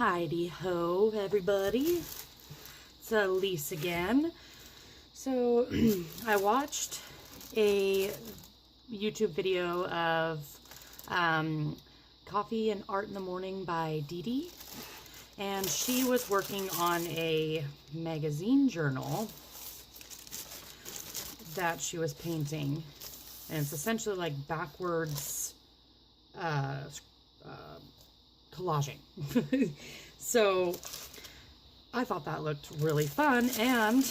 Heidi ho, everybody. It's Elise again. So I watched a YouTube video of Coffee and Art in the Morning by Dede, and she was working on a magazine journal that she was painting, and it's essentially like backwards collaging. So I thought that looked really fun, and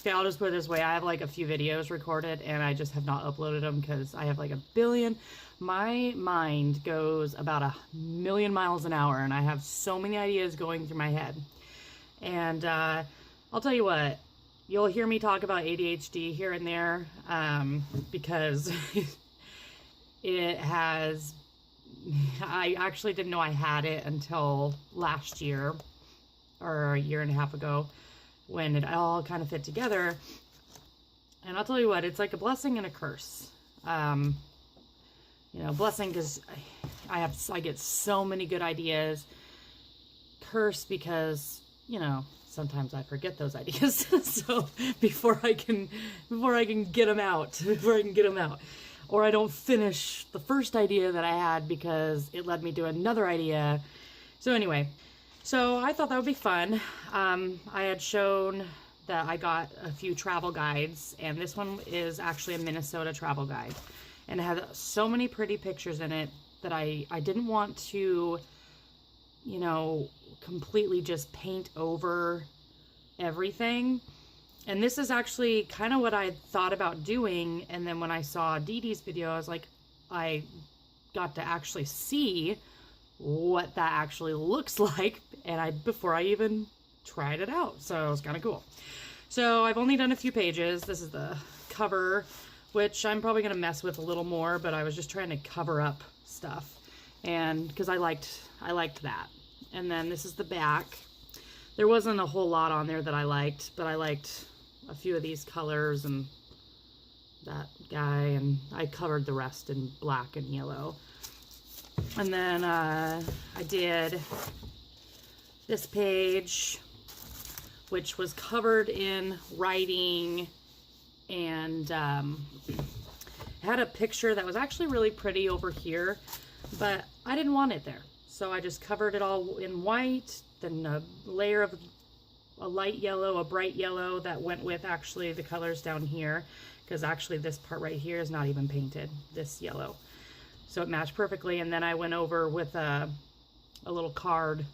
okay, I'll just put it this way. I have like a few videos recorded and I just have not uploaded them because I have like a billion. My mind goes about 1,000,000 miles an hour and I have so many ideas going through my head. And I'll tell you what, you'll hear me talk about ADHD here and there because I actually didn't know I had it until last year or a year and a half ago when it all kind of fit together. And I'll tell you what, it's like a blessing and a curse. You know, blessing because I get so many good ideas. Curse because, you know, sometimes I forget those ideas. So before I can get them out, or I don't finish the first idea that I had because it led me to another idea. So anyway, so I thought that would be fun. I had shown that I got a few travel guides, and this one is actually a Minnesota travel guide. And it had so many pretty pictures in it that I didn't want to, you know, completely just paint over everything. And this is actually kind of what I thought about doing. And then when I saw Dede's video, I was like, I got to actually see what that actually looks like, and before I even tried it out. So it was kind of cool. So I've only done a few pages. This is the cover, which I'm probably going to mess with a little more, but I was just trying to cover up stuff, and because I liked that. And then this is the back. There wasn't a whole lot on there that I liked, but I liked a few of these colors and that guy, and I covered the rest in black and yellow. And then I did this page, which was covered in writing, and had a picture that was actually really pretty over here, but I didn't want it there. So I just covered it all in white, then a layer of a light yellow, a bright yellow that went with actually the colors down here, because actually this part right here is not even painted, this yellow. So it matched perfectly. And then I went over with a little card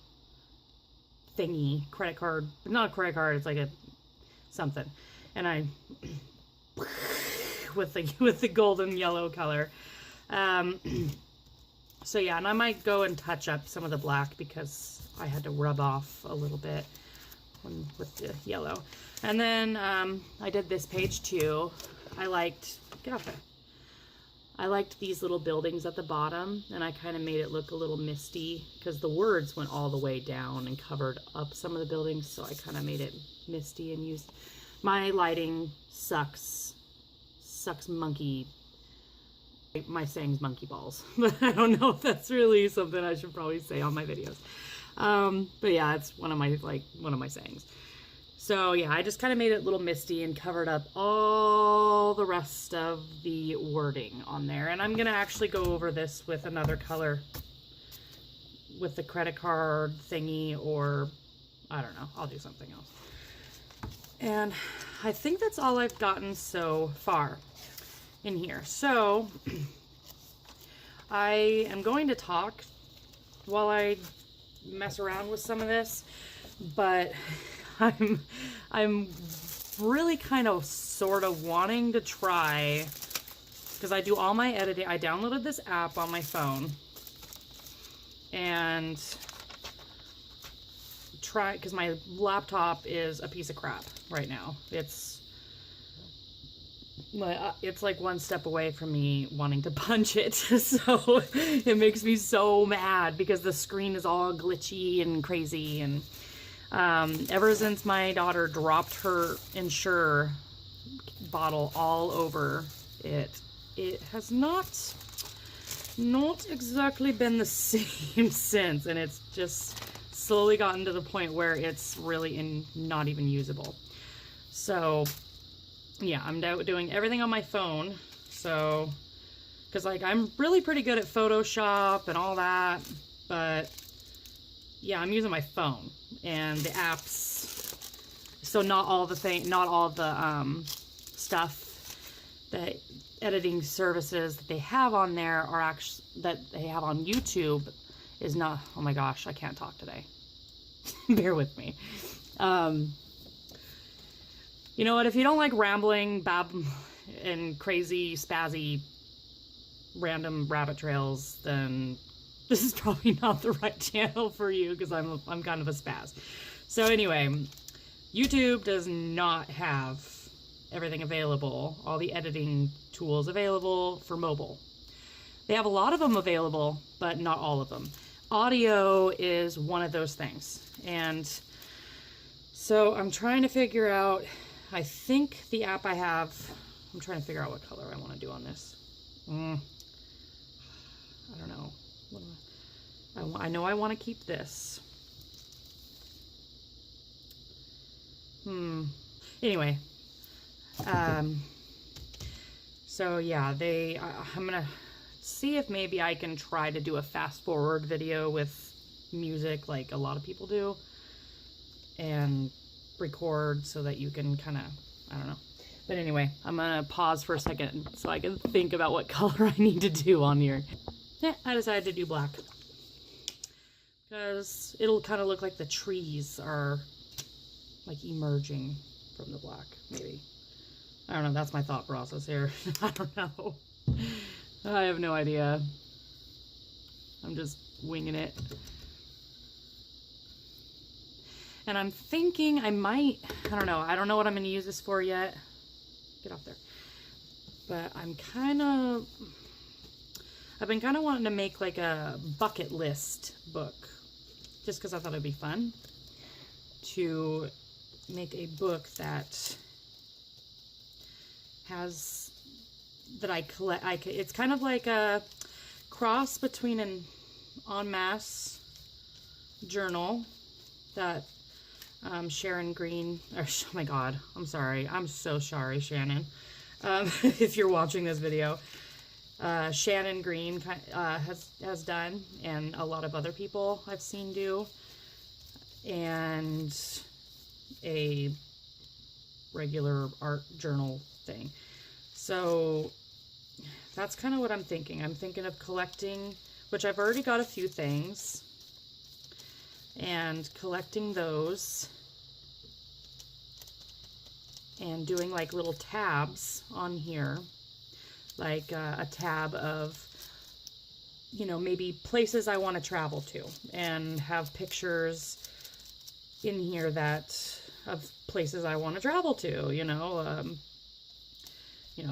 thingy, credit card, not a credit card, it's like a something. And I, with the golden yellow color. So yeah, and I might go and touch up some of the black because I had to rub off a little bit with the yellow. And then I did this page too. I liked these little buildings at the bottom, and I kind of made it look a little misty because the words went all the way down and covered up some of the buildings, so I kind of made it misty and used my lighting sucks monkey. My saying's monkey balls, but I don't know if that's really something I should probably say on my videos. But yeah, it's one of my sayings. So yeah, I just kind of made it a little misty and covered up all the rest of the wording on there. And I'm going to actually go over this with another color with the credit card thingy, or I don't know, I'll do something else. And I think that's all I've gotten so far in here. So I am going to talk while I mess around with some of this, but I'm really kind of sort of wanting to try, because I do all my editing. I downloaded this app on my phone and try, because my laptop is a piece of crap right now. It's like one step away from me wanting to punch it. So it makes me so mad because the screen is all glitchy and crazy. And ever since my daughter dropped her Ensure bottle all over it, it has not not exactly been the same since, and it's just slowly gotten to the point where it's really not even usable. So yeah, I'm doing everything on my phone. So, because like I'm really pretty good at Photoshop and all that, but yeah, I'm using my phone and the apps. So not all the stuff that editing services that they have on there are actually, that they have on YouTube is not, oh my gosh, I can't talk today. Bear with me. You know what, if you don't like rambling, and crazy, spazzy, random rabbit trails, then this is probably not the right channel for you, because I'm kind of a spaz. So anyway, YouTube does not have everything available, all the editing tools available for mobile. They have a lot of them available, but not all of them. Audio is one of those things. And so I'm trying to figure out, I think the app I have, I'm trying to figure out what color I want to do on this. I don't know. I know I want to keep this. Anyway. So yeah, I'm gonna see if maybe I can try to do a fast forward video with music like a lot of people do, and record so that you can kind of, I don't know. But anyway, I'm gonna pause for a second so I can think about what color I need to do on here. Yeah, I decided to do black because it'll kind of look like the trees are like emerging from the black, maybe. I don't know, that's my thought process here. I don't know. I have no idea. I'm just winging it. And I'm thinking I might, I don't know what I'm going to use this for yet. Get off there. But I've been kind of wanting to make like a bucket list book. Just because I thought it'd be fun to make a book that has, that I collect, it's kind of like a cross between an en masse journal that Sharon Green, or oh my god, I'm sorry, I'm so sorry, Shannon, if you're watching this video, Shannon Green has done, and a lot of other people I've seen do, and a regular art journal thing. So that's kind of what I'm thinking. I'm thinking of collecting, which I've already got a few things, and collecting those and doing like little tabs on here, like a tab of, you know, maybe places I want to travel to, and have pictures in here that of places I want to travel to, you know,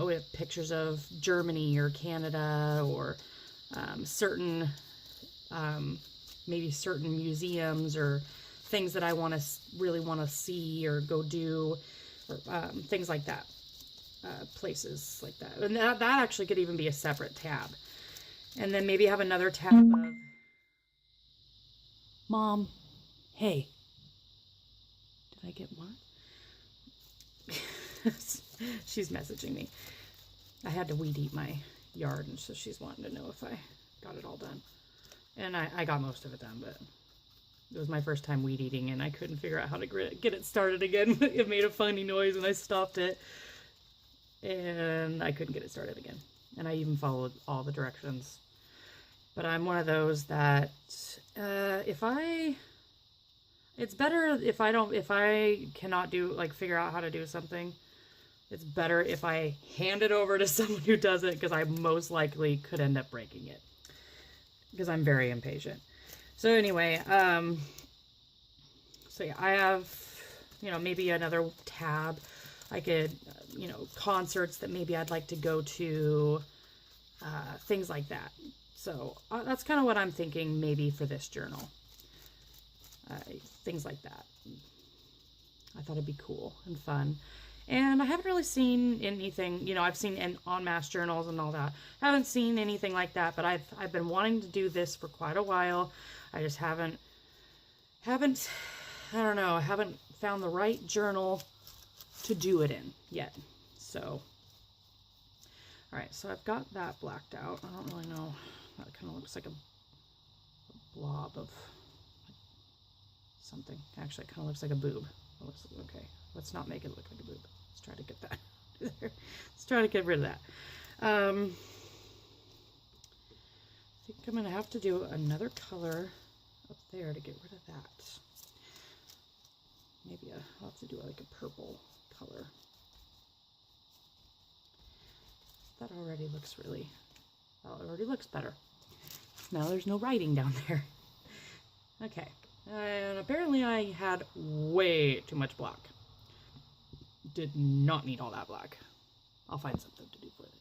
with pictures of Germany or Canada, or certain maybe certain museums or things that I really want to see or go do, or things like that, places like that. And that actually could even be a separate tab. And then maybe have another tab of, Mom, hey, did I get what? She's messaging me. I had to weed eat my yard, and so she's wanting to know if I got it all done. And I got most of it done, but it was my first time weed eating, and I couldn't figure out how to get it started again. It made a funny noise, and I stopped it, and I couldn't get it started again. And I even followed all the directions. But I'm one of those that it's better if I cannot figure out how to do something, it's better if I hand it over to someone who does it, because I most likely could end up breaking it, because I'm very impatient. So anyway, so yeah, I have, maybe another tab. I could, concerts that maybe I'd like to go to, things like that. So that's kind of what I'm thinking maybe for this journal. Things like that. I thought it'd be cool and fun. And I haven't really seen anything, you know, I've seen on mass journals and all that. Haven't seen anything like that, but I've been wanting to do this for quite a while. I just haven't, I don't know, I haven't found the right journal to do it in yet. So, all right, so I've got that blacked out. I don't really know. That kind of looks like a blob of something. Actually, it kind of looks like a boob. It looks, okay, let's not make it look like a boob. Let's try to get that there. Let's try to get rid of that. I think I'm going to have to do another color up there to get rid of that. Maybe I'll have to do like a purple color. That already looks really, well, it already looks better. Now there's no writing down there. Okay, and apparently I had way too much black. Did not need all that black. I'll find something to do for it.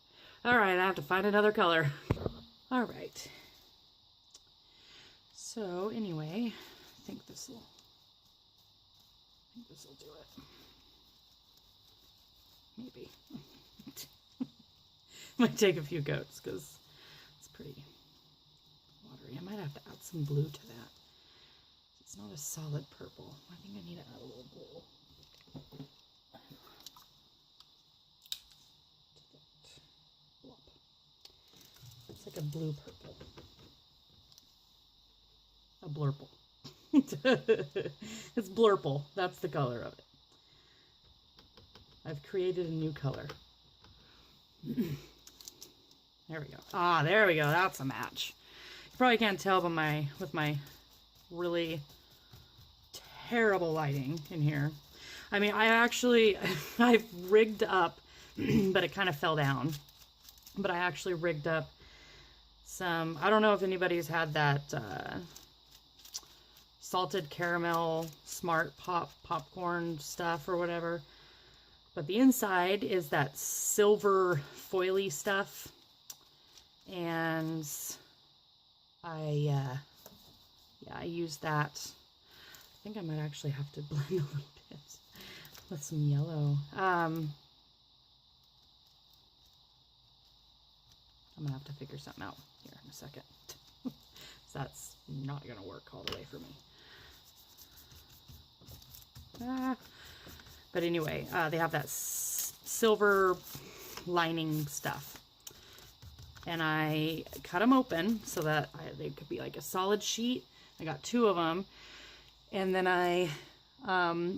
All right, I have to find another color. All right. So anyway, I think this will do it. Maybe. Might take a few coats because it's pretty watery. I might have to add some blue to that. It's not a solid purple. I think I need to add a little blue. It's like a blue purple. A blurple. It's blurple. That's the color of it. I've created a new color. There we go. Ah, there we go. That's a match. You probably can't tell by with my really terrible lighting in here. I mean, I've rigged up, but it kind of fell down. But I actually rigged up some, I don't know if anybody's had that salted caramel smart popcorn stuff or whatever. But the inside is that silver foily stuff. And I used that. I think I might actually have to blend a little bit with some yellow. I'm gonna have to figure something out here in a second. That's not gonna work all the way for me. But anyway, they have that silver lining stuff. And I cut them open so that they could be like a solid sheet. I got 2 of them. And then I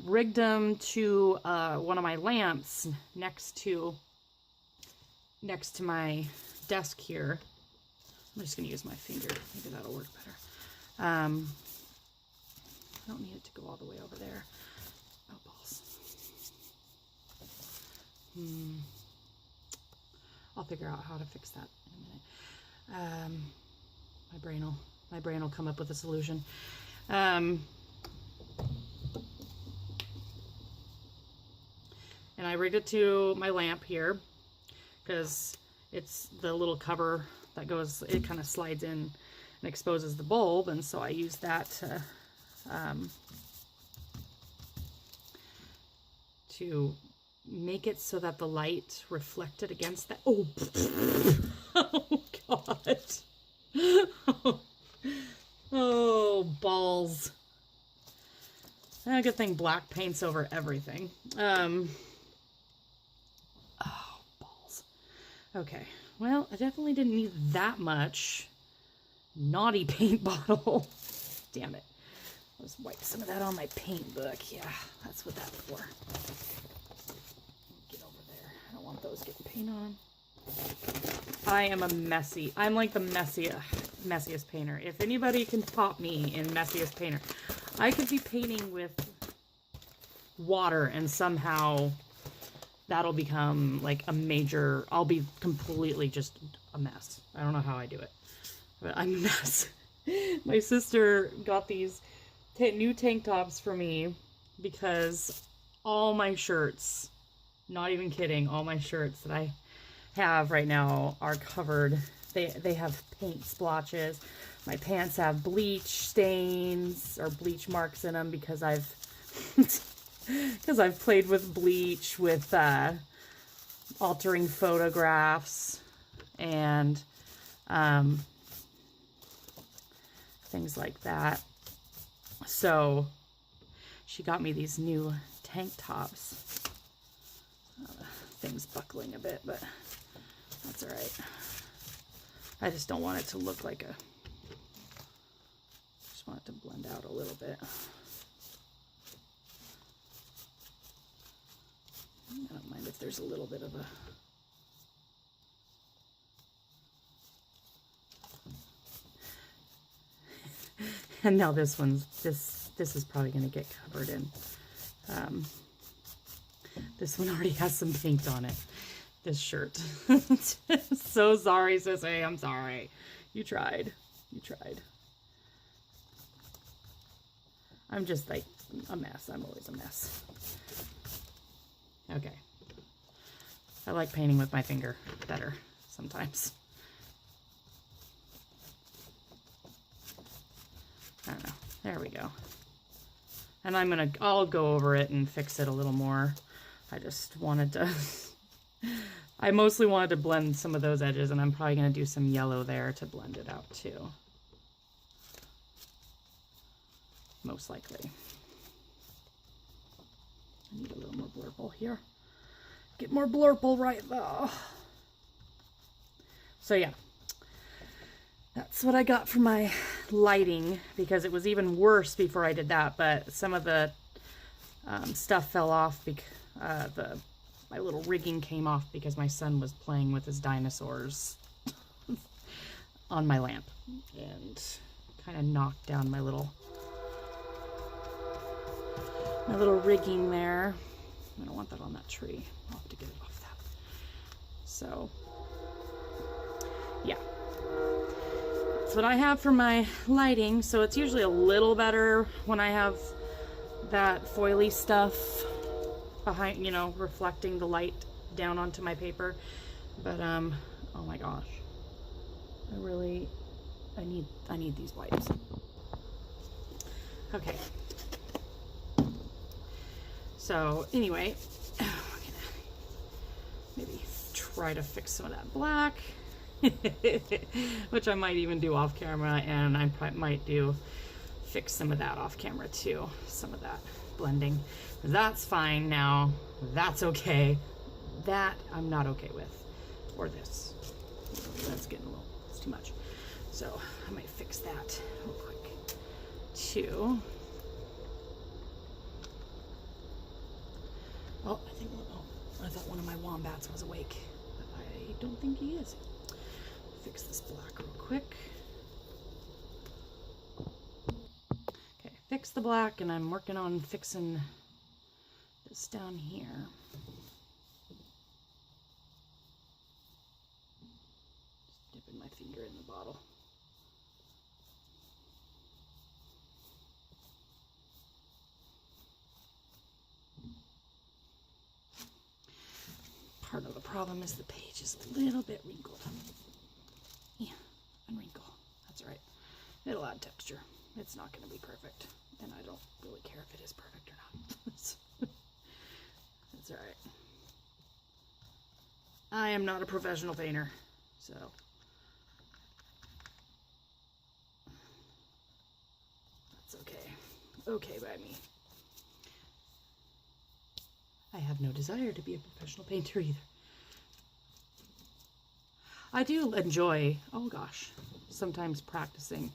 rigged them to one of my lamps next to my desk here. I'm just going to use my finger. Maybe that'll work better. I don't need it to go all the way over there. Oh, balls. I'll figure out how to fix that in a minute. My brain will come up with a solution. And I rigged it to my lamp here because it's the little cover that goes, it kind of slides in and exposes the bulb, and so I use that to make it so that the light reflected against that. Oh, oh God. Oh, balls. Good thing black paints over everything. Oh, balls. Okay. Well, I definitely didn't need that much naughty paint bottle. Damn it. Let's wipe some of that on my paint book. Yeah, that's what that's for. Get over there. I don't want those getting paint on. I'm like the messiest painter. If anybody can top me in messiest painter, I could be painting with water and somehow that'll become like a major, I'll be completely just a mess. I don't know how I do it, but I'm a mess. My sister got these new tank tops for me because all my shirts, not even kidding, all my shirts that I have right now are covered. They have paint splotches. My pants have bleach stains or bleach marks in them because I've because I've played with bleach, with altering photographs, and things like that. So she got me these new tank tops. Thing's buckling a bit, but that's all right. I just don't want it to look like a, just want it to blend out a little bit. I don't mind if there's a little bit of a, and now this one's, this is probably going to get covered in, this one already has some paint on it, this shirt. So sorry, sissy, I'm sorry. You tried. I'm just like a mess. I'm always a mess. Okay. I like painting with my finger better sometimes. I don't know. There we go. And I'll go over it and fix it a little more. I just wanted to, I mostly wanted to blend some of those edges, and I'm probably going to do some yellow there to blend it out too. Most likely. I need a little more blurple here. Get more blurple right there. So yeah. That's what I got for my lighting, because it was even worse before I did that, but some of the stuff fell off because my little rigging came off because my son was playing with his dinosaurs on my lamp and kind of knocked down my little rigging there. I don't want that on that tree. I'll have to get it off that. So yeah. That's what I have for my lighting. So it's usually a little better when I have that foily stuff behind, you know, reflecting the light down onto my paper. But oh my gosh, I need these wipes. Okay. So anyway, I'm gonna maybe try to fix some of that black. Which I might even do off camera, and I might fix some of that off camera too, some of that blending. That's fine now, that's okay. That I'm not okay with, or this, that's getting it's too much. So I might fix that real quick too. Oh, I thought one of my wombats was awake, but I don't think he is. Fix this black real quick. Okay, fix the black, and I'm working on fixing this down here. Just dipping my finger in the bottle. Part of the problem is the page is a little bit wrinkled. Yeah, and wrinkle. That's all right. It'll add texture. It's not going to be perfect, and I don't really care if it is perfect or not. That's all right. I am not a professional painter, so that's okay. Okay by me. I have no desire to be a professional painter either. I do enjoy, oh gosh, sometimes practicing,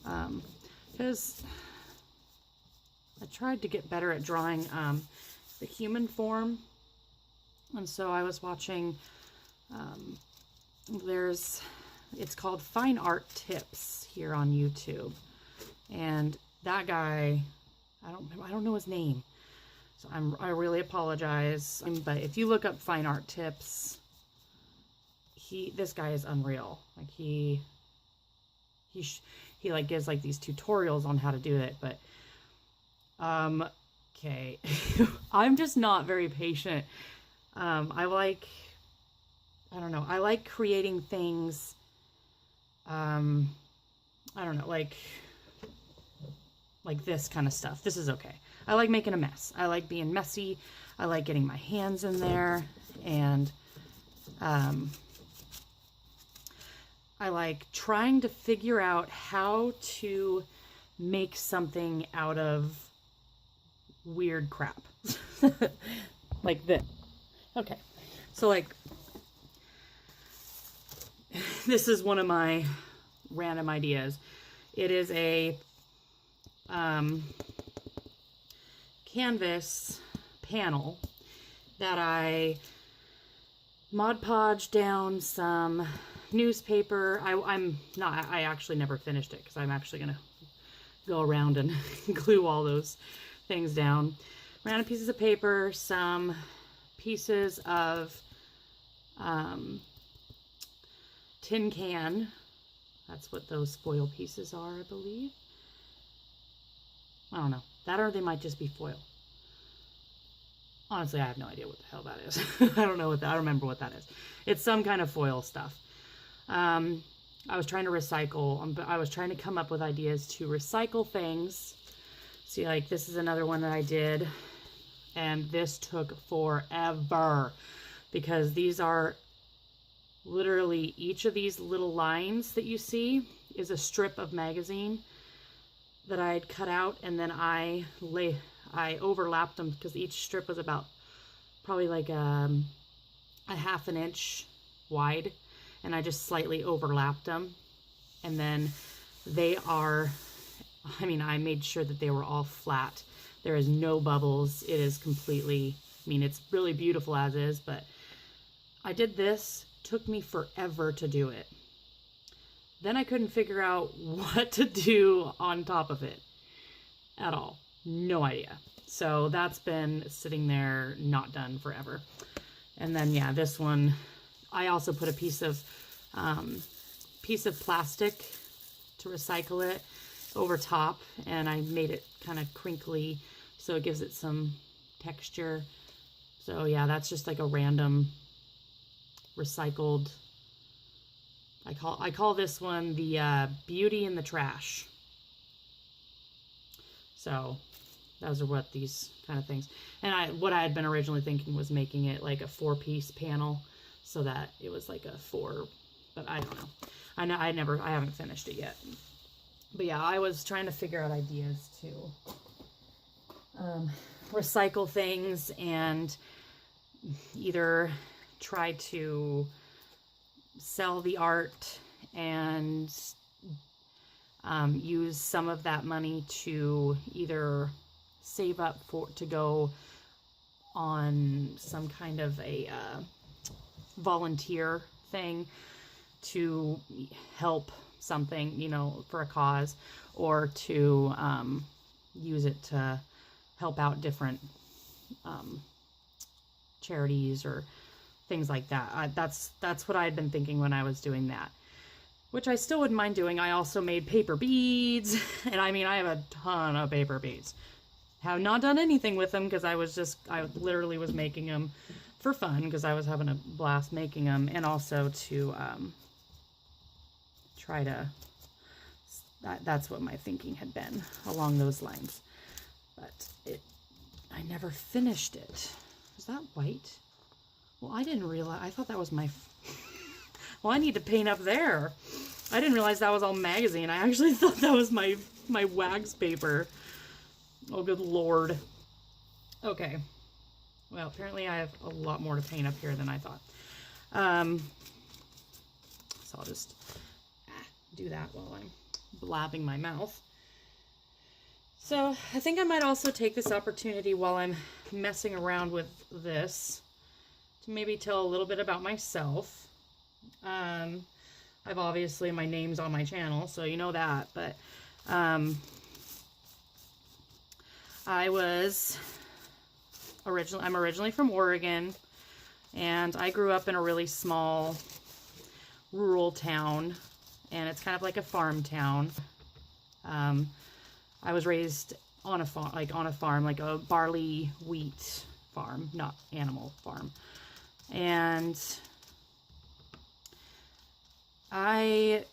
because I tried to get better at drawing the human form, and so I was watching, it's called Fine Art Tips here on YouTube, and that guy, I don't know his name, so I really apologize, but if you look up Fine Art Tips, this guy is unreal. Like he like gives like these tutorials on how to do it, but okay. I'm just not very patient. I don't know, I like creating things, I don't know, like like this kind of stuff, this is okay. I like making a mess. I like being messy. I like getting my hands in there, and I like trying to figure out how to make something out of weird crap. Like this. Okay. So like, this is one of my random ideas. It is a canvas panel that I Mod Podged down some newspaper. I actually never finished it because I'm actually going to go around and glue all those things down. Random pieces of paper, some pieces of tin can. That's what those foil pieces are, I believe. I don't know. That, or they might just be foil. Honestly, I have no idea what the hell that is. I don't know what that, I don't remember what that is. It's some kind of foil stuff. I was trying to recycle, I was trying to come up with ideas to recycle things. See, like, this is another one that I did, and this took forever because these are literally, each of these little lines that you see is a strip of magazine that I had cut out, and then I overlapped them because each strip was about probably like a half an inch wide, and I just slightly overlapped them. And then they are, I mean, I made sure that they were all flat. There is no bubbles. It is completely, I mean, it's really beautiful as is, but I did this, took me forever to do it. Then I couldn't figure out what to do on top of it at all. No idea. So that's been sitting there not done forever. And then, yeah, this one, I also put a piece of plastic to recycle it over top, and I made it kind of crinkly so it gives it some texture. So yeah, that's just like a random recycled, I call this one the beauty in the trash. So those are what these kind of things. And what I had been originally thinking was making it like a 4-piece panel so that it was like a 4, but I don't know. I haven't finished it yet. But yeah, I was trying to figure out ideas to recycle things and either try to sell the art and use some of that money to either save up to go on some kind of a volunteer thing to help something, you know, for a cause, or to use it to help out different charities or things like that. That's what I had been thinking when I was doing that, which I still wouldn't mind doing. I also made paper beads, and I mean, I have a ton of paper beads. Have not done anything with them because I literally was making them for fun because I was having a blast making them, and also to try to, that's what my thinking had been along those lines. But I never finished it. Was that white? Well, I didn't realize, I thought that was my, well, I need to paint up there. I didn't realize that was all magazine. I actually thought that was my wax paper. Oh, good Lord. Okay. Well, apparently I have a lot more to paint up here than I thought. So I'll just do that while I'm blabbing my mouth. So I think I might also take this opportunity while I'm messing around with this to maybe tell a little bit about myself. I've obviously, my name's on my channel, so you know that, but I'm originally from Oregon, and I grew up in a really small rural town, and it's kind of like a farm town. I was raised on a farm, like a barley wheat farm, not animal farm. And I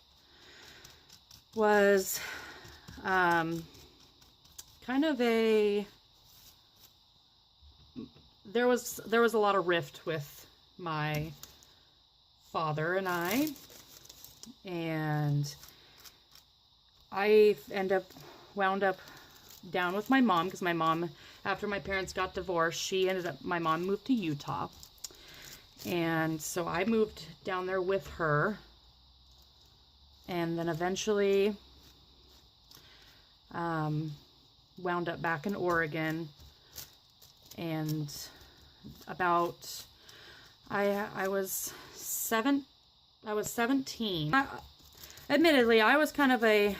was kind of a, there was a lot of rift with my father and I, and I wound up down with my mom, because my mom, after my parents got divorced, my mom moved to Utah. And so I moved down there with her. And then eventually wound up back in Oregon. And about, I was 17. Admittedly, I was kind of I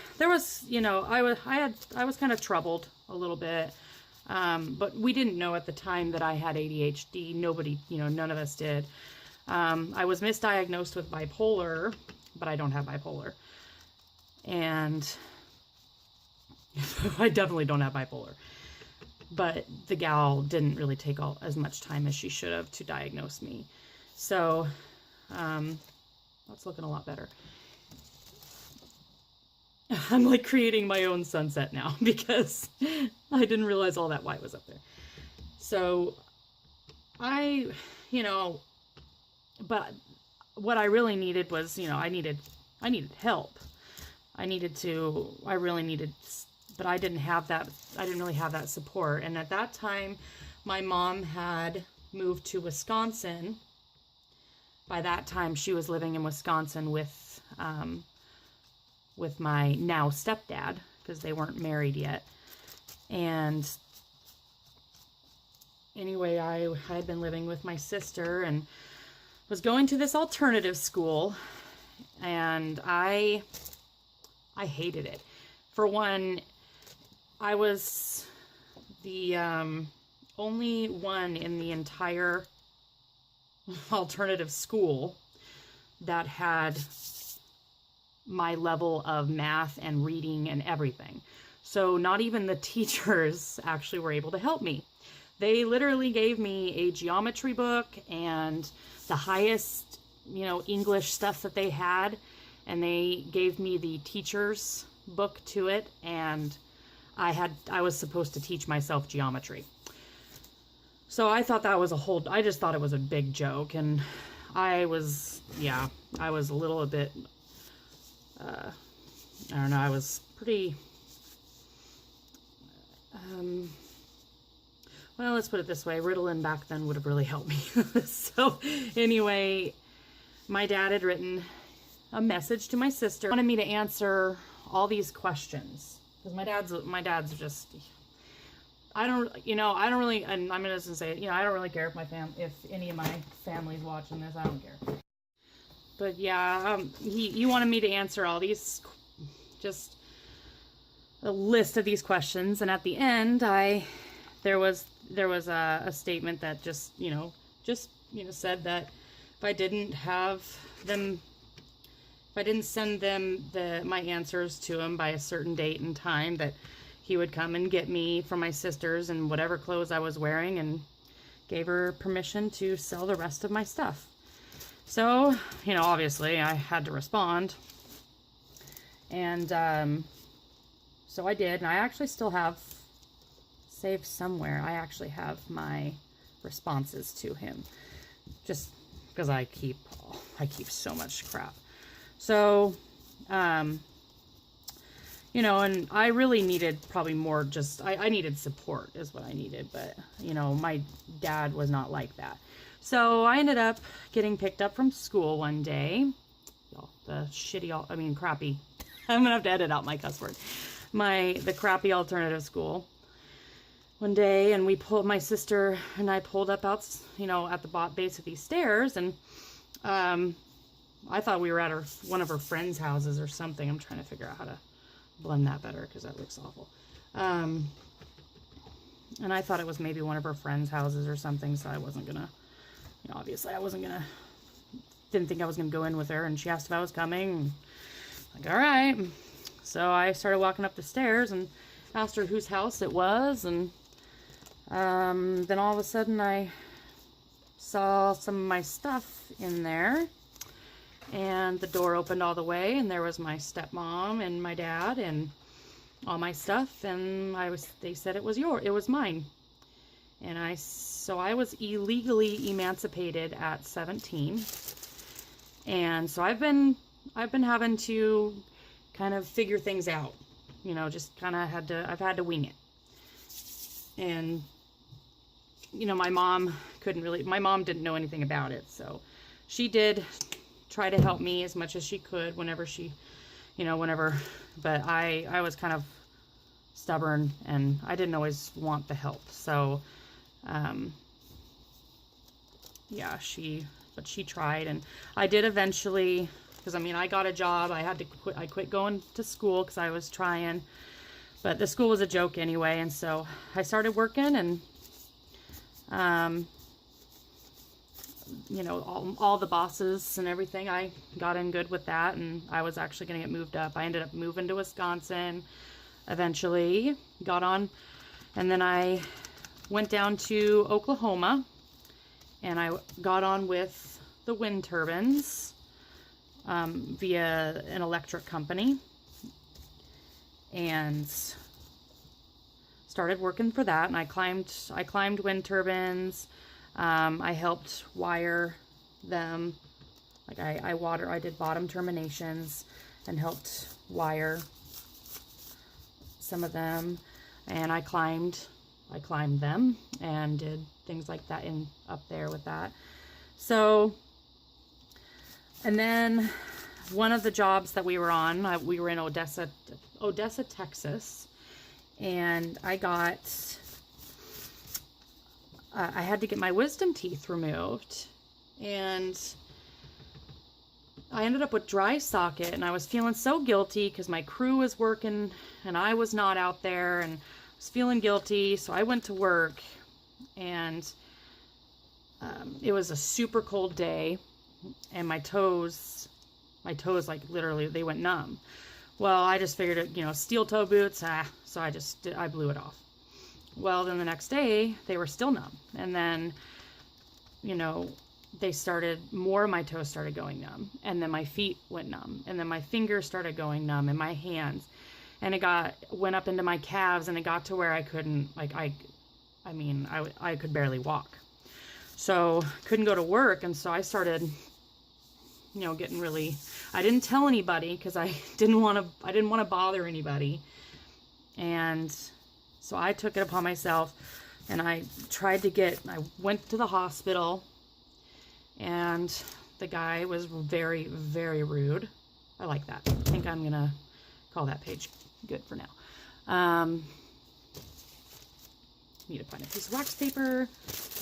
was kind of troubled a little bit. But we didn't know at the time that I had ADHD. Nobody, none of us did. I was misdiagnosed with bipolar, but I don't have bipolar. And I definitely don't have bipolar. But the gal didn't really take as much time as she should have to diagnose me. So, that's looking a lot better. I'm like creating my own sunset now because I didn't realize all that white was up there. So but what I really needed was, I needed help. But I didn't have that. I didn't really have that support. And at that time, my mom had moved to Wisconsin. By that time, she was living in Wisconsin with my now stepdad, because they weren't married yet. And anyway, I had been living with my sister and was going to this alternative school, and I hated it. For one, I was the only one in the entire alternative school that had my level of math and reading and everything. So not even the teachers actually were able to help me. They literally gave me a geometry book and the highest, English stuff that they had, and they gave me the teacher's book to it, and I was supposed to teach myself geometry. So I thought that was I just thought it was a big joke, and I was a little bit, I don't know, I was pretty, well, let's put it this way, Ritalin back then would have really helped me. So anyway, my dad had written a message to my sister, wanted me to answer all these questions, because my dad's just, I don't really, and I'm just gonna say, I don't really care if any of my family's watching this, I don't care. But yeah, he wanted me to answer all these, just a list of these questions, and at the end, there was a statement that just said that if I didn't send them my answers to him by a certain date and time, that he would come and get me from my sisters and whatever clothes I was wearing, and gave her permission to sell the rest of my stuff. So, obviously I had to respond. And so I did, and I actually still have saved somewhere. I actually have my responses to him, just because I keep so much crap. So, and I really needed probably more, I needed support is what I needed, but, my dad was not like that. So I ended up getting picked up from school one day. Crappy. I'm going to have to edit out my cuss word. The crappy alternative school one day, and my sister and I pulled up out, at the base of these stairs, and, I thought we were at one of her friends' houses or something. I'm trying to figure out how to blend that better, because that looks awful. And I thought it was maybe one of her friends' houses or something, so I wasn't gonna, obviously I didn't think I was gonna go in with her, and she asked if I was coming. Like, all right. So I started walking up the stairs and asked her whose house it was, and then all of a sudden I saw some of my stuff in there. And the door opened all the way, and there was my stepmom and my dad, and all my stuff, and they said it was mine. And so I was illegally emancipated at 17. And so I've been having to kind of figure things out, just kind of I've had to wing it. And, my mom didn't know anything about it. So she did try to help me as much as she could whenever but I was kind of stubborn, and I didn't always want the help. So, yeah, she tried, and I did eventually, because I got a job. I quit going to school because I was trying, but the school was a joke anyway. And so I started working, and, all the bosses and everything, I got in good with that, and I was actually going to get moved up. I ended up moving to Wisconsin, eventually got on, and then I went down to Oklahoma, and I got on with the wind turbines via an electric company, and started working for that. And I climbed wind turbines. I helped wire them. Like I did bottom terminations and helped wire some of them, and I climbed them and did things like that up there with that. So, and then one of the jobs that we were on, we were in Odessa, Texas, and I had to get my wisdom teeth removed, and I ended up with dry socket, and I was feeling so guilty because my crew was working and I was not out there, and I was feeling guilty. So I went to work, and it was a super cold day, and my toes like literally they went numb. Well, I just figured it, steel toe boots, so I blew it off. Well, then the next day they were still numb, and then more of my toes started going numb, and then my feet went numb, and then my fingers started going numb, and my hands, and it went up into my calves, and it got to where I couldn't, I could barely walk. So couldn't go to work, and so I started getting really, I didn't tell anybody because I didn't want to bother anybody. And so I took it upon myself, and I went to the hospital, and the guy was very, very rude. I like that. I think I'm going to call that page good for now. Need to find a piece of wax paper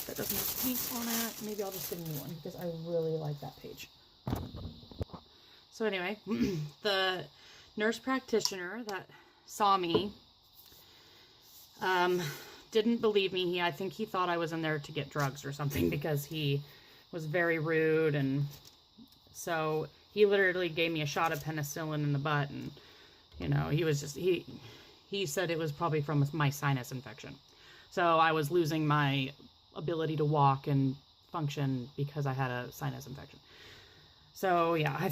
that doesn't have paint on it. Maybe I'll just get a new one because I really like that page. So anyway, the nurse practitioner that saw me didn't believe me. I think he thought I was in there to get drugs or something because he was very rude, and so he literally gave me a shot of penicillin in the butt, and he was just he said it was probably from my sinus infection. So I was losing my ability to walk and function because I had a sinus infection. So yeah, I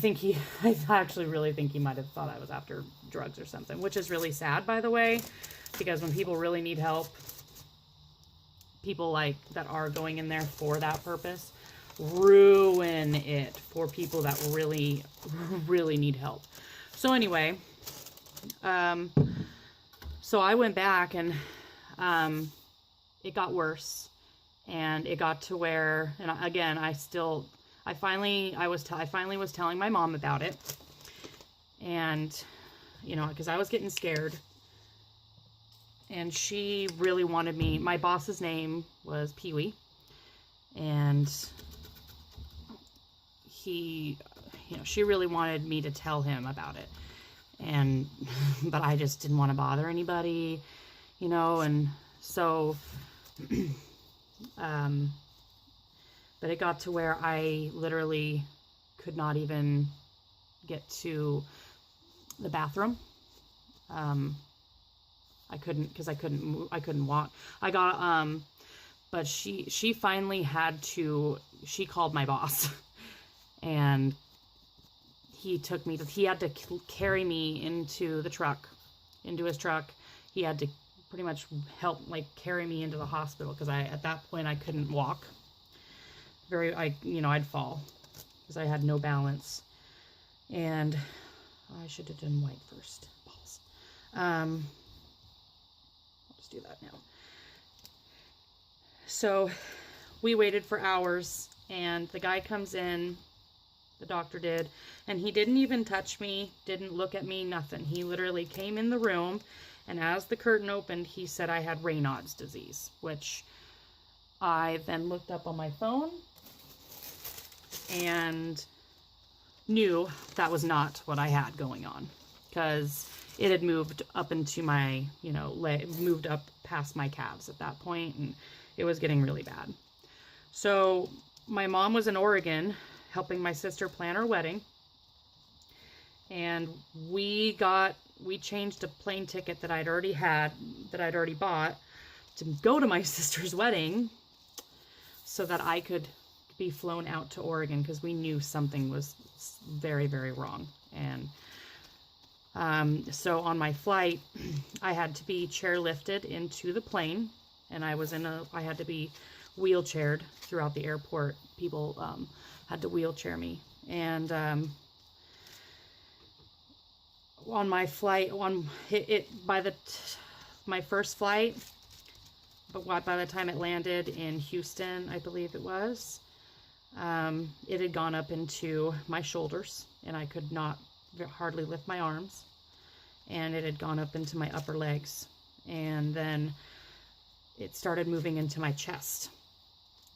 actually really think he might have thought I was after drugs or something, which is really sad, by the way, because when people really need help, people that are going in there for that purpose ruin it for people that really, really need help. So anyway, so I went back, and it got worse, and it got to where, and again, I finally was telling my mom about it, and because I was getting scared, and she really wanted me. My boss's name was Pee Wee, and she really wanted me to tell him about it, but I just didn't want to bother anybody, and so, but it got to where I literally could not even get to the bathroom. I couldn't, because I couldn't move, I couldn't walk. I got, but she finally she called my boss, and he had to carry me into the truck, into his truck. He had to pretty much help like carry me into the hospital because at that point I couldn't walk. I'd fall because I had no balance. And I should have done white first. Balls. I'll just do that now. So we waited for hours, and the guy comes in, the doctor did, and he didn't even touch me, didn't look at me, nothing. He literally came in the room, and as the curtain opened, he said I had Raynaud's disease, which I then looked up on my phone and knew that was not what I had going on, because it had moved up into my, moved up past my calves at that point, and it was getting really bad. So my mom was in Oregon helping my sister plan her wedding, and we changed a plane ticket that I'd already bought to go to my sister's wedding so that I could be flown out to Oregon, because we knew something was very, very wrong. And so on my flight, I had to be chairlifted into the plane, and I had to be wheelchaired throughout the airport. People had to wheelchair me. And on my flight, my first flight, but by the time it landed in Houston, I believe it was, it had gone up into my shoulders, and I could not hardly lift my arms, and it had gone up into my upper legs, and then it started moving into my chest.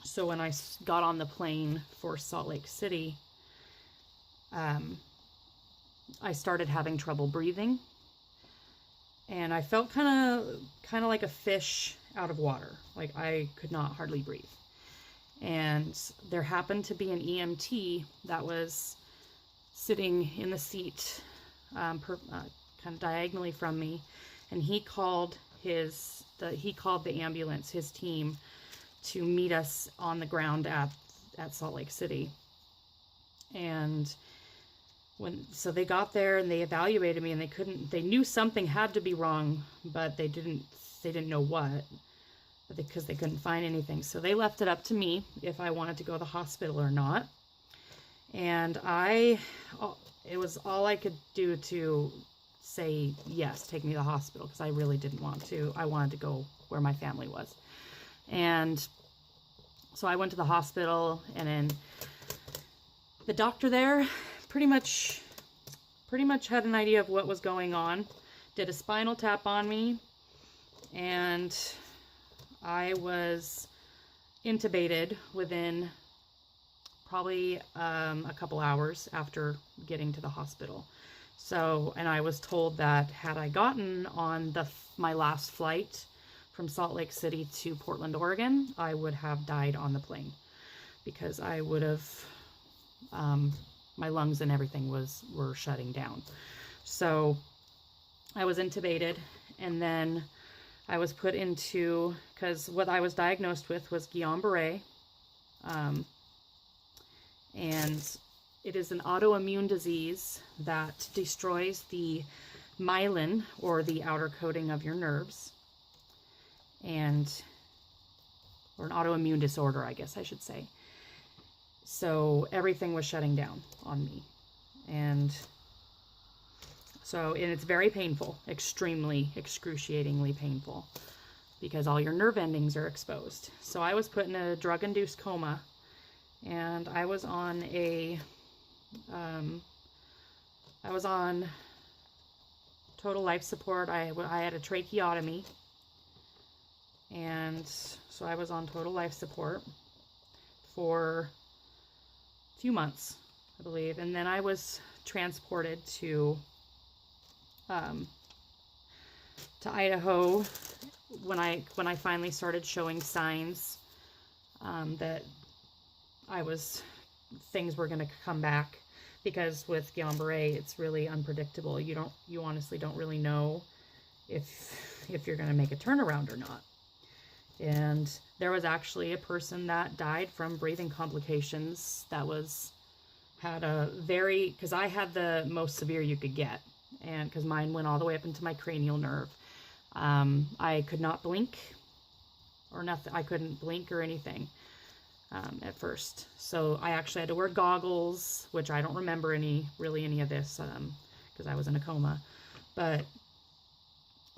So when I got on the plane for Salt Lake City, I started having trouble breathing, and I felt kind of like a fish out of water. Like I could not hardly breathe. And there happened to be an EMT that was sitting in the seat, kind of diagonally from me, and he called the ambulance, his team, to meet us on the ground at Salt Lake City. And so they got there and they evaluated me, and they knew something had to be wrong, but they didn't know what, because they couldn't find anything. So they left it up to me if I wanted to go to the hospital or not. And it was all I could do to say, yes, take me to the hospital, because I really didn't want to. I wanted to go where my family was. And so I went to the hospital, and then the doctor there pretty much had an idea of what was going on, did a spinal tap on me, and I was intubated within probably a couple hours after getting to the hospital. So, and I was told that had I gotten on my last flight from Salt Lake City to Portland, Oregon, I would have died on the plane, because I would have, my lungs and everything were shutting down. So I was intubated, and then I was put into, because what I was diagnosed with was Guillain-Barré, and it is an autoimmune disease that destroys the myelin, or the outer coating of your nerves, or an autoimmune disorder, I guess I should say. So everything was shutting down on me. And it's very painful, extremely excruciatingly painful, because all your nerve endings are exposed. So I was put in a drug-induced coma, and I was on total life support. I had a tracheotomy, and so I was on total life support for a few months, I believe, and then I was transported to Idaho when I finally started showing signs that things were going to come back, because with Guillain-Barré, it's really unpredictable. You honestly don't really know if you're going to make a turnaround or not. And there was actually a person that died from breathing complications that had because I had the most severe you could get, and because mine went all the way up into my cranial nerve. I could not blink or nothing. I couldn't blink or anything at first. So I actually had to wear goggles, which I don't remember any of this because I was in a coma. But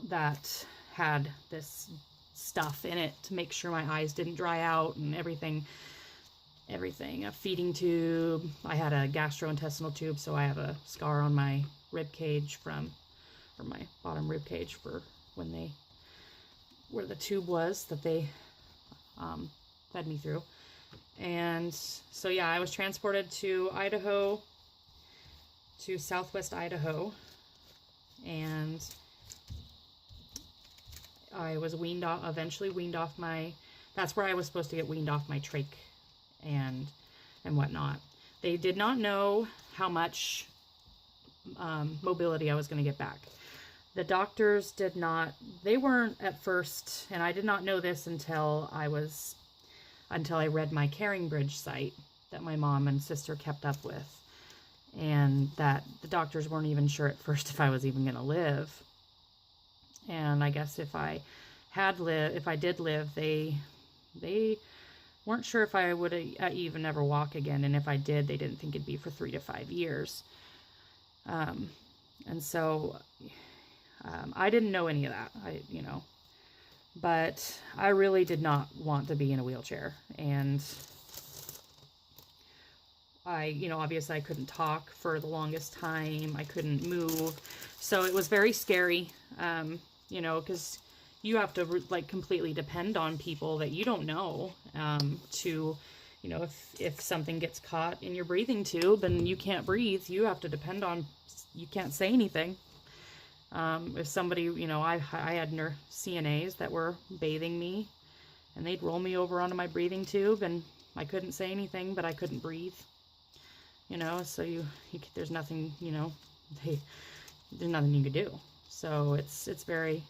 that had this stuff in it to make sure my eyes didn't dry out and everything. A feeding tube. I had a gastrointestinal tube, so I have a scar on my rib cage or my bottom rib cage for where the tube was that they fed me through. And so yeah, I was transported to Idaho, to Southwest Idaho, and I was eventually weaned off that's where I was supposed to get weaned off my trach and whatnot. They did not know how much mobility I was going to get back. The doctors they weren't at first, and I did not know this until I read my Caring Bridge site that my mom and sister kept up with, and that the doctors weren't even sure at first if I was even going to live. And I guess if I did live, they weren't sure if I would even ever walk again, and if I did, they didn't think it'd be for 3 to 5 years. And so I didn't know any of that, but I really did not want to be in a wheelchair. And obviously I couldn't talk for the longest time. I couldn't move. So it was very scary, because you have to completely depend on people that you don't know, if something gets caught in your breathing tube and you can't breathe, you have to depend on, you can't say anything. If somebody, I had CNAs that were bathing me, and they'd roll me over onto my breathing tube, and I couldn't say anything, but I couldn't breathe. So there's nothing, there's nothing you could do. So it's very,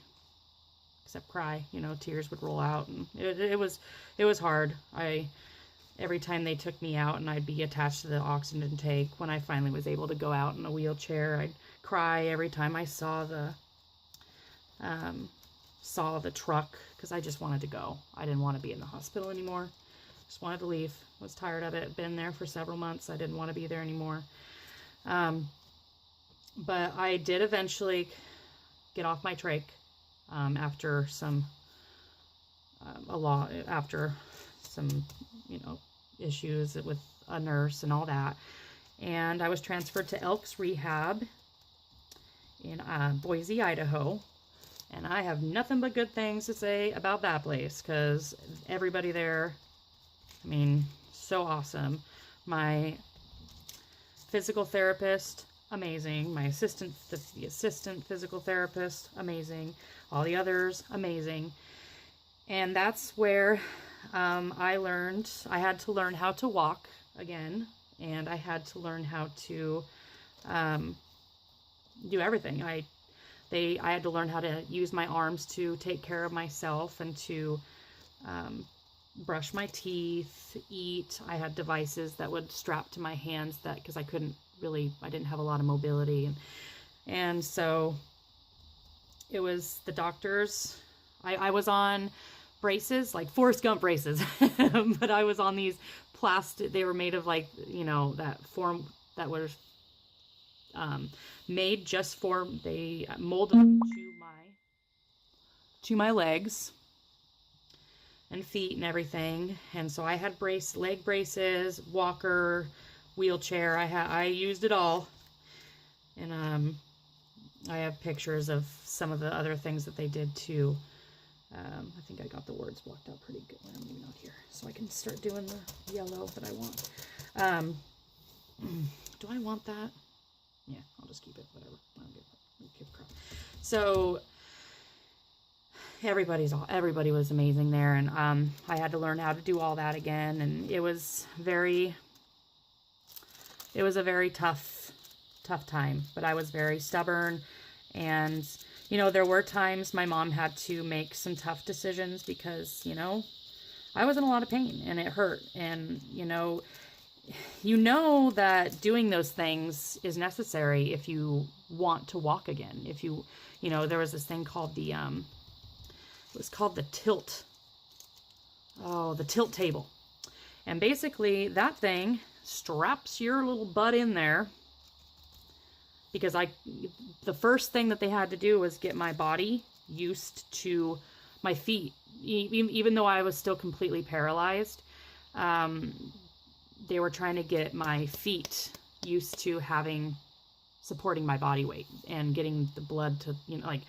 except cry, tears would roll out, and it was hard. Every time they took me out and I'd be attached to the oxygen tank, when I finally was able to go out in a wheelchair, I'd cry every time I saw the truck, because I just wanted to go. I didn't want to be in the hospital anymore. Just wanted to leave. Was tired of it. Been there for several months. I didn't want to be there anymore. But I did eventually get off my trach after some issues with a nurse and all that. And I was transferred to Elks Rehab in Boise, Idaho. And I have nothing but good things to say about that place, because everybody there, so awesome. My physical therapist, amazing. My the assistant physical therapist, amazing. All the others, amazing. And that's where I had to learn how to walk again, and I had to learn how to do everything. I had to learn how to use my arms to take care of myself and to brush my teeth, eat. I had devices that would strap to my hands because I didn't have a lot of mobility. And so it was the doctors. I was on braces, like Forrest Gump braces, but I was on these plastic, they were made of that form that was made just for, they molded them to my legs and feet and everything. And so I had leg braces, walker, wheelchair. I used it all. And I have pictures of some of the other things that they did too. I think I got the words blocked out pretty good. I'm maybe not here, so I can start doing the yellow that I want. Do I want that? Yeah, I'll just keep it, whatever. I don't give a crap. So everybody was amazing there, and I had to learn how to do all that again, and it was a very tough time, but I was very stubborn. And there were times my mom had to make some tough decisions because I was in a lot of pain and it hurt, and that doing those things is necessary if you want to walk again. If you know, there was this thing called the, it was called the tilt table. And basically that thing straps your little butt in there, because the first thing that they had to do was get my body used to my feet. Even though I was still completely paralyzed, they were trying to get my feet used to supporting my body weight and getting the blood to, you know, like,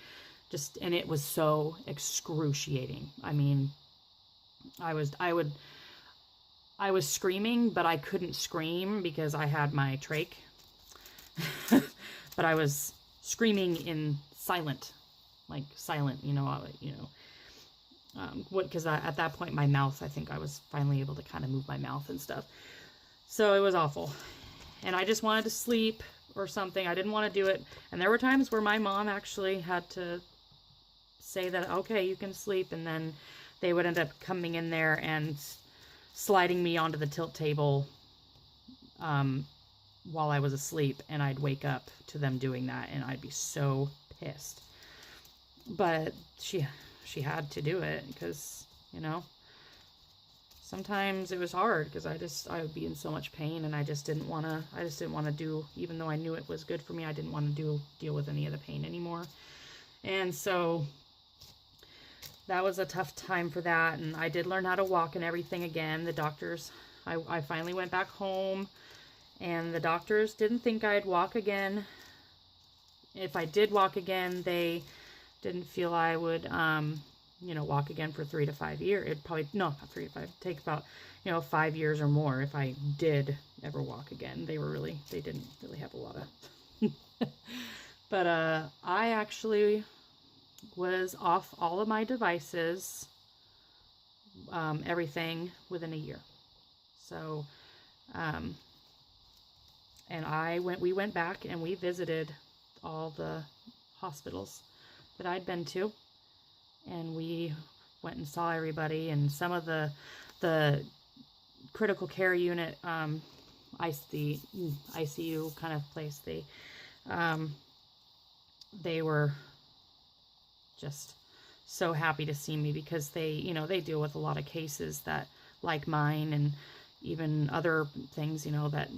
just, and it was so excruciating. I mean, I was screaming, but I couldn't scream because I had my trach. But I was screaming in silent, you know, because at that point my mouth, I think I was finally able to kind of move my mouth and stuff. So it was awful. And I just wanted to sleep or something. I didn't want to do it. And there were times where my mom actually had to say that, okay, you can sleep. And then they would end up coming in there and sliding me onto the tilt table while I was asleep. And I'd wake up to them doing that, and I'd be so pissed. But she had to do it because, you know, sometimes it was hard because I would be in so much pain, and I just didn't want to do, even though I knew it was good for me, I didn't want to deal with any of the pain anymore. And so that was a tough time for that. And I did learn how to walk and everything again. The doctors, I finally went back home, and the doctors didn't think I'd walk again. If I did walk again, they didn't feel I would, you know, walk again for 3 to 5 years. It'd probably, no, not 3 to 5, take about, you know, 5 years or more if I did ever walk again. They didn't really have a lot of, but, I actually was off all of my devices, everything within a year. So, and we went back and we visited all the hospitals that I'd been to, and we went and saw everybody. And some of the critical care unit, the ICU kind of place, they were just so happy to see me, because they, you know, they deal with a lot of cases that, like mine, and even other things, you know, that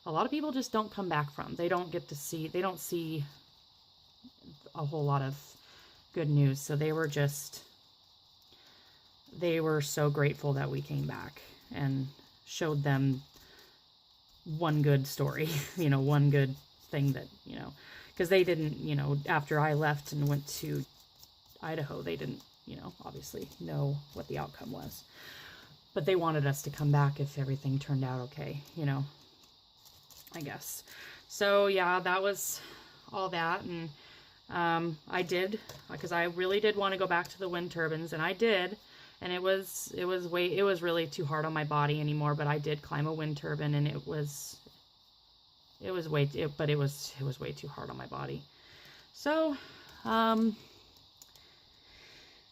a lot of people just don't come back from. They don't see a whole lot of good news. So they were so grateful that we came back and showed them one good story, you know, one good thing that, you know, because they didn't, you know, after I left and went to Idaho, they didn't, you know, obviously know what the outcome was, but they wanted us to come back if everything turned out okay, you know, I guess. So yeah, that was all that. And I did, because I really did want to go back to the wind turbines, and I did, and it was really too hard on my body anymore. But I did climb a wind turbine, and it was way too hard on my body. So,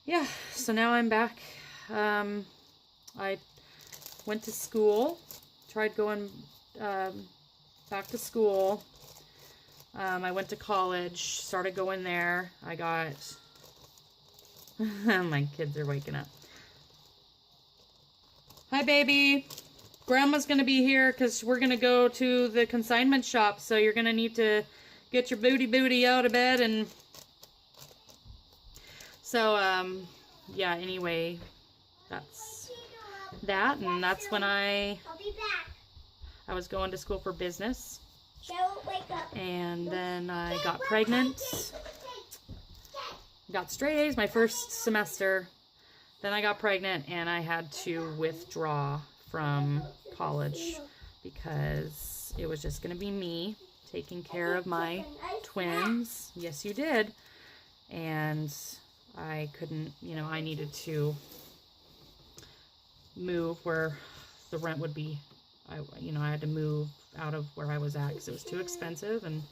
yeah, so now I'm back. I went to school, tried going back to school. I went to college, started going there. I got, my kids are waking up. Hi, baby. Grandma's going to be here because we're going to go to the consignment shop. So you're going to need to get your booty out of bed. And so, yeah, anyway, that's that. And that's when I'll be back. I was going to school for business. Wake up. And then I got pregnant. Got straight A's my first semester. Then I got pregnant, and I had to withdraw from college because it was just going to be me taking care of my twins. Yes, you did. And I couldn't, you know, I needed to move where the rent would be. I had to move out of where I was at because it was too expensive. And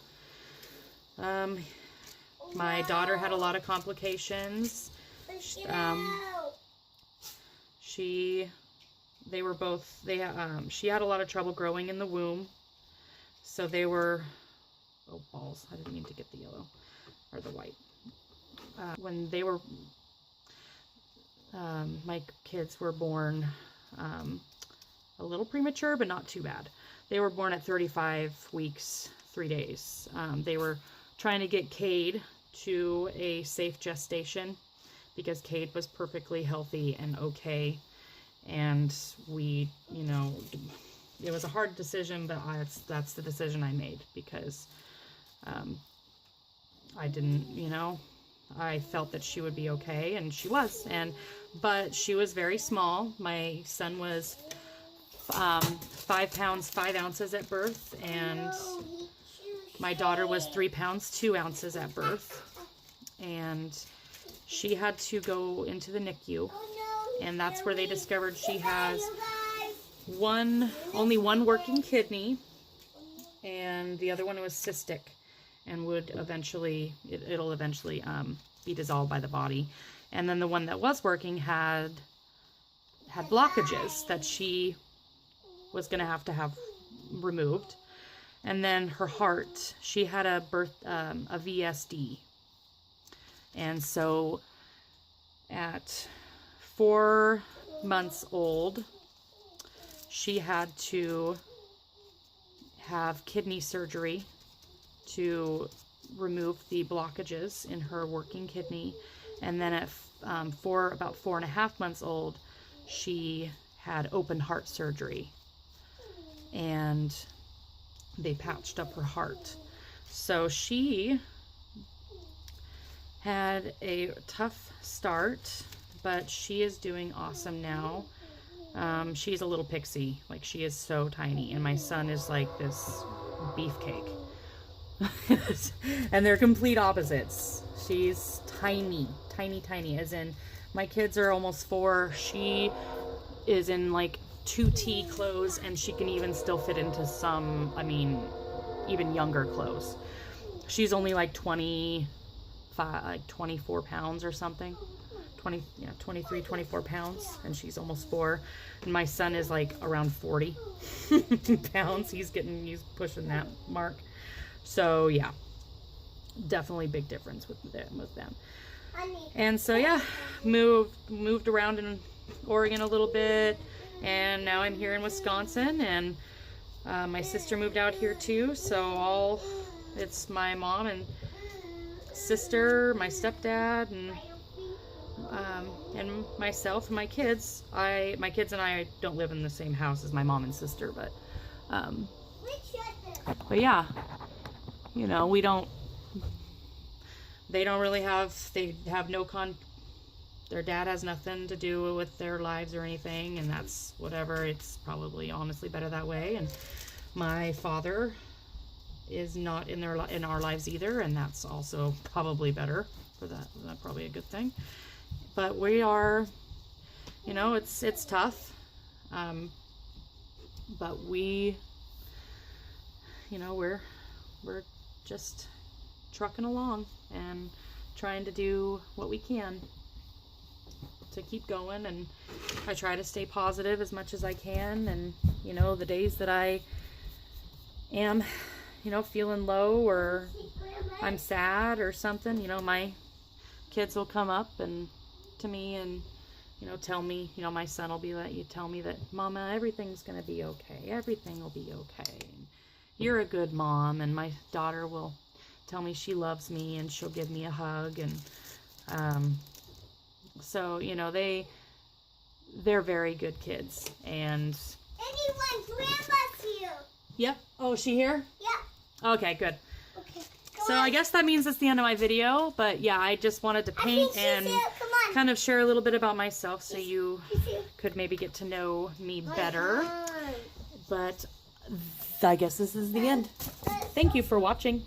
my daughter had a lot of complications. She had a lot of trouble growing in the womb. So they were oh, balls. I didn't mean to get the yellow or the white. When they were, my kids were born a little premature, but not too bad. They were born at 35 weeks, 3 days. They were trying to get Cade to a safe gestation because Cade was perfectly healthy and okay. And we, you know, it was a hard decision, but that's the decision I made because I didn't, you know, I felt that she would be okay, and she was. But she was very small. My son was 5 pounds 5 ounces at birth, and my daughter was 3 pounds 2 ounces at birth, and she had to go into the NICU, and that's where they discovered she has only one working kidney, and the other one was cystic and would eventually, it'll eventually be dissolved by the body. And then the one that was working had blockages that she was going to have removed. And then her heart, she had a VSD. And so at 4 months old, she had to have kidney surgery to remove the blockages in her working kidney. And then at about 4.5 months old, she had open heart surgery, and they patched up her heart. So she had a tough start, but she is doing awesome now. She's a little pixie, like she is so tiny, and my son is like this beefcake. And they're complete opposites. She's tiny, as in my kids are almost 4. She is in like 2T clothes, and she can even still fit into some, I mean, even younger clothes. She's only like 24 pounds or something. 23, 24 pounds, and she's almost 4. And my son is like around 40 pounds. He's pushing that mark. So yeah, definitely big difference with them. And so yeah, moved around in Oregon a little bit, and now I'm here in Wisconsin, and my sister moved out here too. So it's my mom and sister, my stepdad, and myself and my kids. My kids and I don't live in the same house as my mom and sister, but yeah, you know, they have no their dad has nothing to do with their lives or anything, and that's whatever. It's probably honestly better that way. And my father is not in our lives either, and that's also probably better for that. That's probably a good thing. But we are, you know, it's tough, but we, you know, we're just trucking along and trying to do what we can to keep going. And I try to stay positive as much as I can. And, you know, the days that I am, you know, feeling low or I'm sad or something, you know, my kids will come up to me and, you know, tell me, you know, my son will be like, you tell me that, Mama, everything's gonna be okay. Everything will be okay. And you're a good mom. And my daughter will tell me she loves me, and she'll give me a hug. And so, you know, they're very good kids. And anyone, Grandma's here. Yep. Oh, is she here? Yeah. Okay, good. Okay. So I guess that means it's the end of my video, but yeah, I just wanted to paint and kind of share a little bit about myself so you could maybe get to know me better. But I guess this is the end. Thank you for watching.